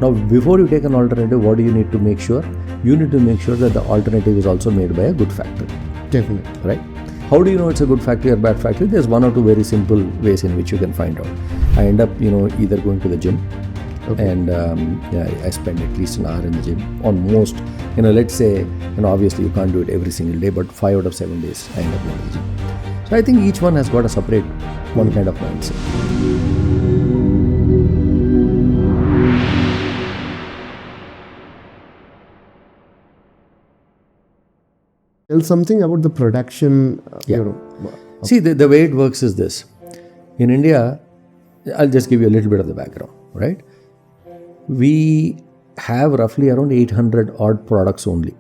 Now, before you take an alternative, what do you need to make sure? You need to make sure that the alternative is also made by a good factory. Definitely. Right? How do you know it's a good factory or bad factory? There's one or two very simple ways in which you can find out. I end up, either going to the gym, and I spend at least an hour in the gym on most, let's say, obviously you can't do it every single day, but 5 out of 7 days I end up going to the gym. So I think each one has got a separate one kind of mindset. Tell something about the production. See, the way it works is this. In India, I'll just give you a little bit of the background, right? We have roughly around 800 odd products only,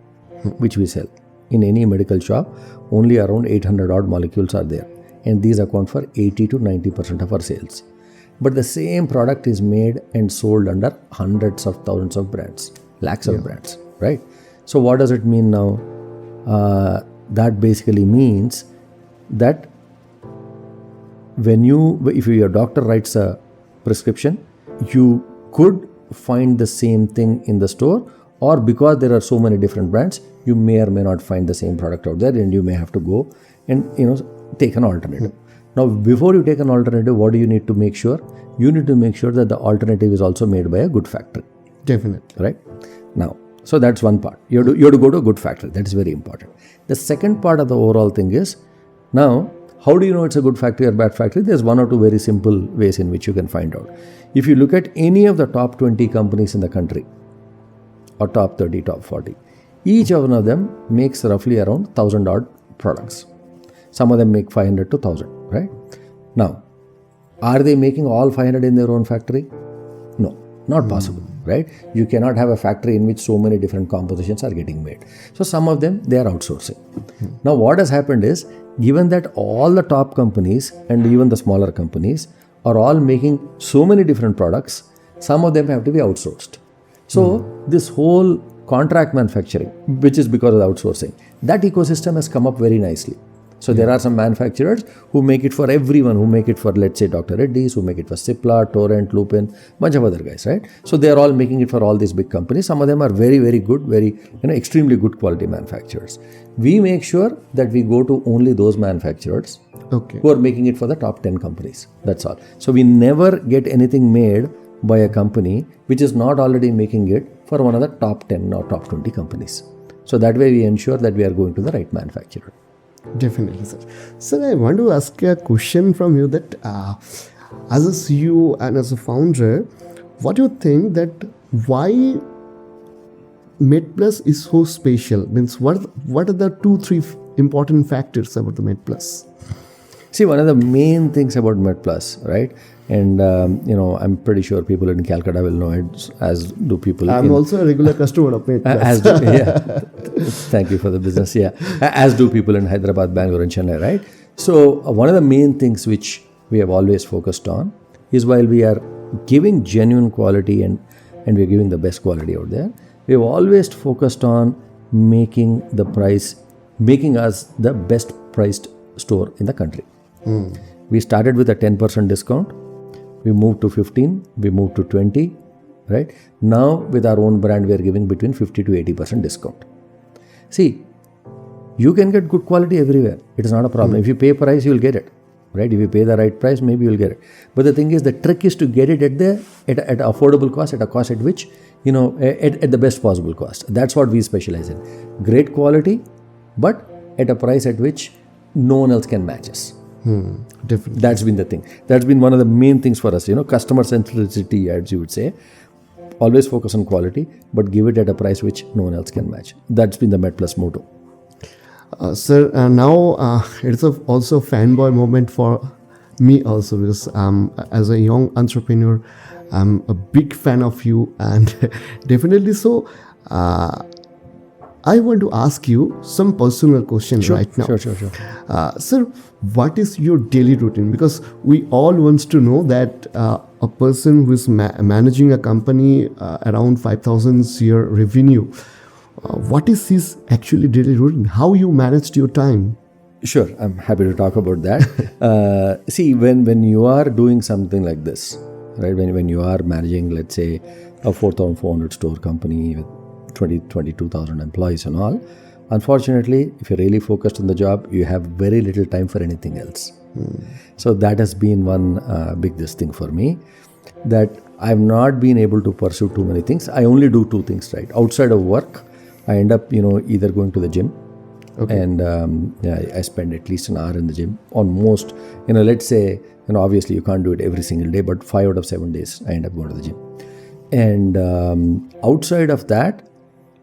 which we sell. In any medical shop, only around 800 odd molecules are there. And these account for 80 to 90% of our sales. But the same product is made and sold under hundreds of thousands of brands, lakhs of brands, right? So what does it mean now? That basically means that if your doctor writes a prescription, you could find the same thing in the store, or because there are so many different brands, you may or may not find the same product out there, and you may have to go and take an alternative. Now, before you take an alternative, what do you need to make sure? You need to make sure that the alternative is also made by a good factory. Definitely. Right? Now, so that's one part. You have to go to a good factory. That is very important. The second part of the overall thing is, now, how do you know it's a good factory or bad factory? There's one or two very simple ways in which you can find out. If you look at any of the top 20 companies in the country, or top 30, top 40, each one of them makes roughly around 1,000 odd products. Some of them make 500 to 1,000, right? Now, are they making all 500 in their own factory? No, not possible, right? You cannot have a factory in which so many different compositions are getting made. So some of them, they are outsourcing. Now, what has happened is, given that all the top companies and even the smaller companies are all making so many different products, some of them have to be outsourced. So this whole contract manufacturing, which is because of the outsourcing, that ecosystem has come up very nicely. So there are some manufacturers who make it for everyone, who make it for, let's say, Dr. Reddy's, who make it for Cipla, Torrent, Lupin, bunch of other guys, right? So they are all making it for all these big companies. Some of them are very, very good, very, extremely good quality manufacturers. We make sure that we go to only those manufacturers who are making it for the top 10 companies. That's all. So we never get anything made by a company which is not already making it for one of the top 10 or top 20 companies. So that way we ensure that we are going to the right manufacturer. Definitely, sir. Sir, I want to ask a question from you that as a CEO and as a founder, what do you think that why Medplus is so special? Means what are the 2-3 important factors about the Medplus? See, one of the main things about Medplus, right? And, I'm pretty sure people in Calcutta will know it, as do people. I'm also a regular customer of Medplus. Thank you for the business. Yeah. As do people in Hyderabad, Bangalore, and Chennai, right? So, one of the main things which we have always focused on is, while we are giving genuine quality and we are giving the best quality out there, we have always focused on making us the best priced store in the country. We started with a 10% discount. We moved to 15, we moved to 20, right? Now, with our own brand, we are giving between 50 to 80% discount. See, you can get good quality everywhere. It is not a problem. If you pay price, you will get it, right? If you pay the right price, maybe you will get it. But the thing is, the trick is to get it at affordable cost, at a cost at which, at the best possible cost. That's what we specialize in. Great quality, but at a price at which no one else can match us. Definitely. That's been the thing. That's been one of the main things for us, customer centricity, as you would say. Always focus on quality, but give it at a price which no one else can match. That's been the Medplus motto. Sir, now it's also a fanboy moment for me also, because as a young entrepreneur, I'm a big fan of you, and definitely so. I want to ask you some personal questions right now. Sure. Sir, what is your daily routine? Because we all want to know that a person who is managing a company around 5,000 year revenue, what is his actually daily routine? How you managed your time? Sure, I'm happy to talk about that. See, when you are doing something like this, right? When you are managing, let's say, a 4,400 store company with 22,000 employees and all. Unfortunately, if you're really focused on the job, you have very little time for anything else. So that has been one big this thing for me, that I've not been able to pursue too many things. I only do two things, right? Outside of work, I end up, either going to the gym, and I spend at least an hour in the gym on most, let's say, obviously you can't do it every single day, but 5 out of 7 days I end up going to the gym. And outside of that,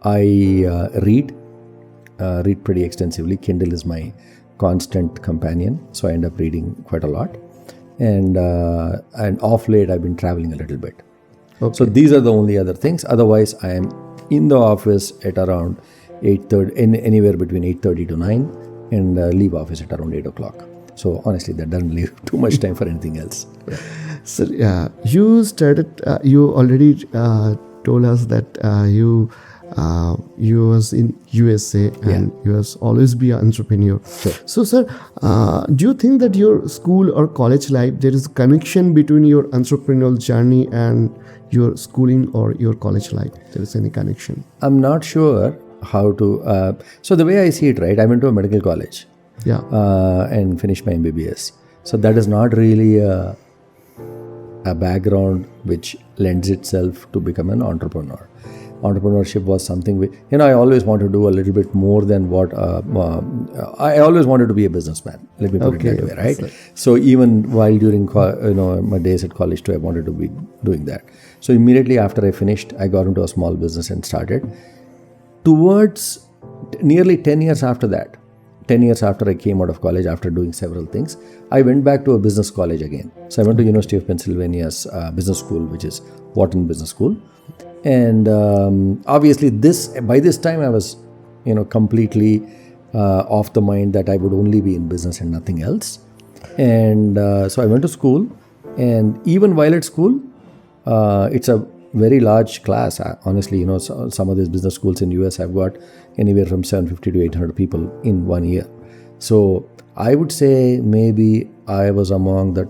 I read pretty extensively. Kindle is my constant companion, so I end up reading quite a lot. And off late, I've been traveling a little bit. Okay. So these are the only other things. Otherwise, I am in the office at around 8:30, anywhere between 8:30 to 9, and leave office at around 8 o'clock. So honestly, that doesn't leave too much time for anything else. So you started. You already told us that you was in USA and you was always be an entrepreneur. Sure. So, sir, do you think that your school or college life, there is a connection between your entrepreneurial journey and your schooling or your college life? There is any connection? I'm not sure how to. So the way I see it, right? I went to a medical college. Yeah. And finished my MBBS. So that is not really a background which lends itself to become an entrepreneur. Entrepreneurship was something I always wanted to do a little bit more than what I always wanted to be a businessman. Let me put it that way, right? So even while during my days at college too, I wanted to be doing that. So immediately after I finished, I got into a small business and started. Towards nearly 10 years after that, 10 years after I came out of college, after doing several things, I went back to a business college again. So I went to University of Pennsylvania's business school, which is Wharton Business School. And obviously by this time I was, completely off the mind that I would only be in business and nothing else. And so I went to school, and even while at school, it's a very large class. Honestly, some of these business schools in US have got anywhere from 750 to 800 people in 1 year. So I would say maybe I was among the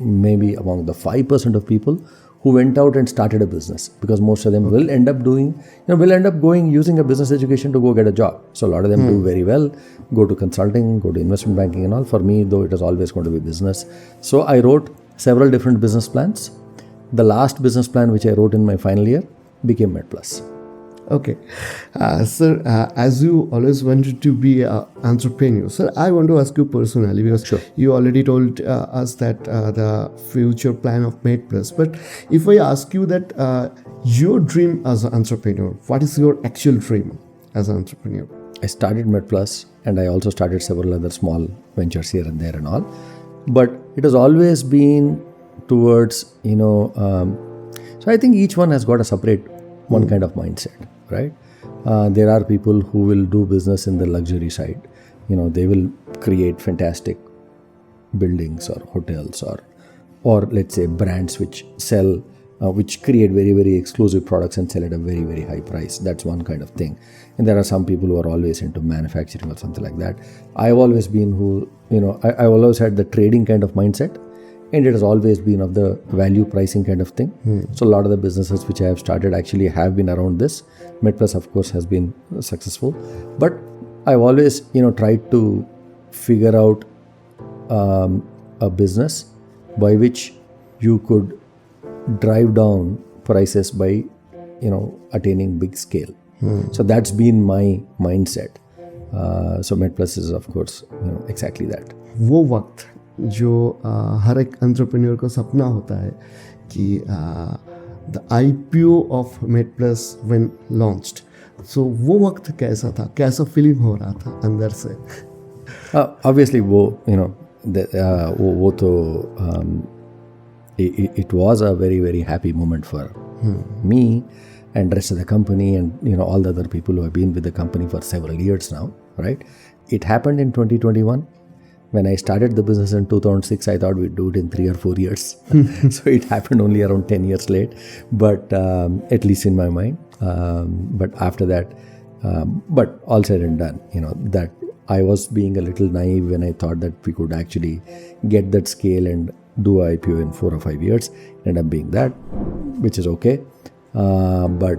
5% of people who went out and started a business, because most of them will end up going using a business education to go get a job. So a lot of them do very well, go to consulting, go to investment banking and all. For me, though, it was always going to be business. So I wrote several different business plans. The last business plan which I wrote in my final year became Medplus. Okay. Sir, as you always wanted to be an entrepreneur, sir, I want to ask you personally, because you already told us that the future plan of Medplus. But if I ask you that your dream as an entrepreneur, what is your actual dream as an entrepreneur? I started Medplus, and I also started several other small ventures here and there and all. But it has always been towards, so I think each one has got a separate one kind of mindset, right? There are people who will do business in the luxury side. They will create fantastic buildings or hotels or let's say brands which sell, which create very, very exclusive products and sell at a very, very high price. That's one kind of thing. And there are some people who are always into manufacturing or something like that. I've always been I've always had the trading kind of mindset. And it has always been of the value pricing kind of thing. So a lot of the businesses which I have started actually have been around this. Medplus, of course, has been successful. But I've always, tried to figure out a business by which you could drive down prices by, attaining big scale. So that's been my mindset. So Medplus is, of course, exactly that. वो वक्त जो हर एक entrepreneur का सपना होता है कि the IPO of Medplus when launched, so वो वक्त कैसा था, कैसा फीलिंग हो रहा था अंदर से? ऑब्वियसली वो तो it was a very, very happy moment for me and rest of the company and all the other people who have been with the company for several years now, right? It happened in 2021. When I started the business in 2006, I thought we'd do it in 3 or 4 years. So it happened only around 10 years late, but at least in my mind. But after that, but all said and done, that I was being a little naive when I thought that we could actually get that scale and do a IPO in 4 or 5 years. End up being that, which is okay. But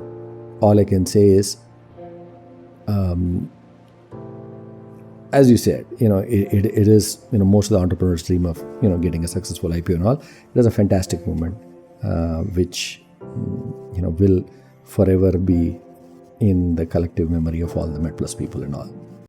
all I can say is, as you said, it is, most of the entrepreneurs dream of, getting a successful IPO and all. It is a fantastic moment, which, will forever be in the collective memory of all the Medplus people and all.